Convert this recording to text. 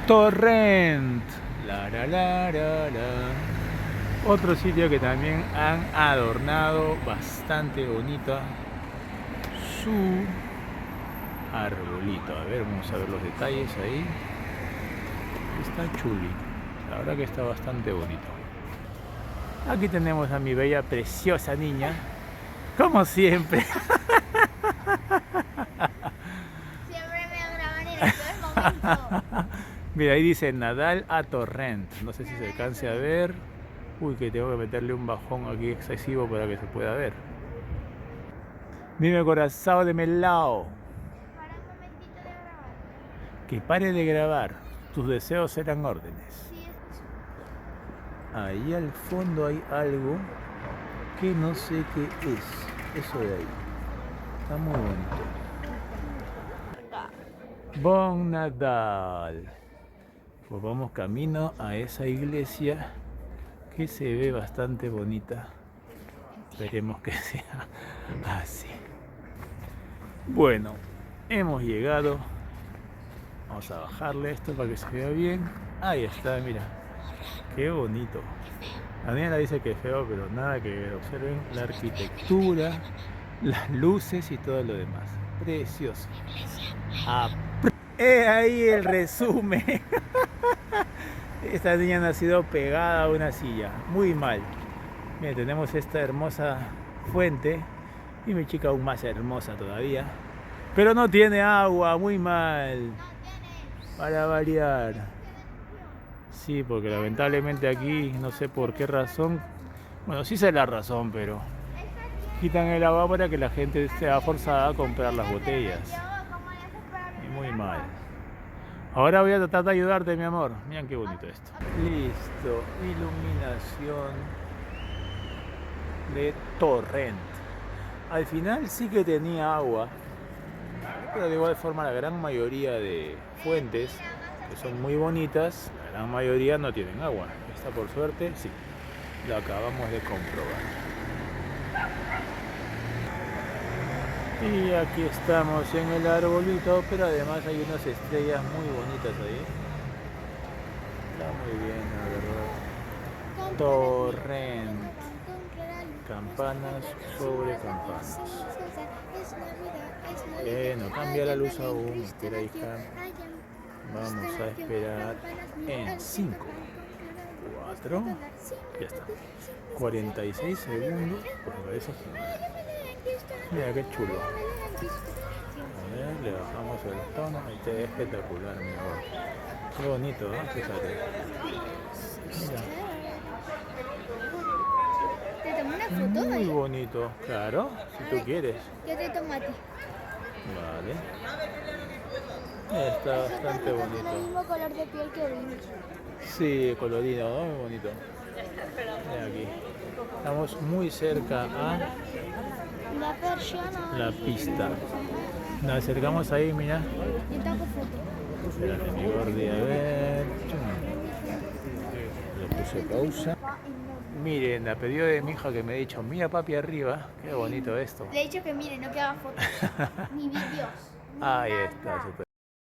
Torrent. La. Otro sitio que también han adornado bastante bonita su arbolito. A ver, vamos a ver los detalles ahí. Está chuli. La verdad que está bastante bonito. Aquí tenemos a mi bella, preciosa niña. Como siempre. Siempre me graban en el peor momento. Mira, ahí dice Nadal a Torrent. No sé si se alcance a ver. Uy, que tengo que meterle un bajón aquí excesivo para que se pueda ver. Dime, corazón de melao. Para un momentito de grabar. Que pare de grabar. Tus deseos serán órdenes. Sí, Ahí al fondo hay algo que no sé qué es. Eso de ahí. Está muy bonito. Bon Nadal. Pues vamos camino a esa iglesia que se ve bastante bonita. Esperemos que sea así. Bueno, hemos llegado. Vamos a bajarle esto para que se vea bien. Ahí está, mira. Qué bonito. Daniela dice que es feo, pero nada que ver. Observen la arquitectura, las luces y todo lo demás. Precioso. He ahí el resumen. Esta niña ha nacido pegada a una silla. Muy mal. Mira, tenemos esta hermosa fuente. Y mi chica aún más hermosa todavía. Pero no tiene agua. Muy mal. Para variar. Sí, porque lamentablemente aquí, no sé por qué razón. Bueno, sí sé la razón, pero quitan el agua para que la gente sea forzada a comprar las botellas. Y muy mal. Ahora voy a tratar de ayudarte, mi amor. Miren qué bonito esto. Listo. Iluminación de Torrent. Al final sí que tenía agua. Pero de igual forma la gran mayoría de fuentes, que son muy bonitas, la gran mayoría no tienen agua. Esta por suerte sí. Lo acabamos de comprobar. Y aquí estamos en el arbolito, pero además hay unas estrellas muy bonitas ahí. Está muy bien, la verdad. Torrent. Campanas sobre campanas. No cambia la luz aún. Espera, hija. Vamos a esperar en 5, 4, ya está. 46 segundos. Pues me parece genial. Mira qué chulo. A ver, le bajamos el tono. Ahí está espectacular, mi amor. Qué bonito, ¿no? Fíjate. Mira. ¿Te tomo una foto? Muy bonito, claro, si tú quieres. Yo te tomo a ti. Vale. Está bastante El bonito. mismo color de piel que Vinci. Sí, colorido, ¿no? Muy bonito. Mira aquí. Estamos muy cerca a La persiana. la pista. Nos acercamos ahí, mira. Yo te hago foto. Espérate, mi gordi, a ver. Le puse pausa. Miren, a pedido de mi hija que me ha dicho, mira papi arriba, qué bonito esto. Le he dicho que mire, no que haga fotos. Ni vídeos. Ahí está, super.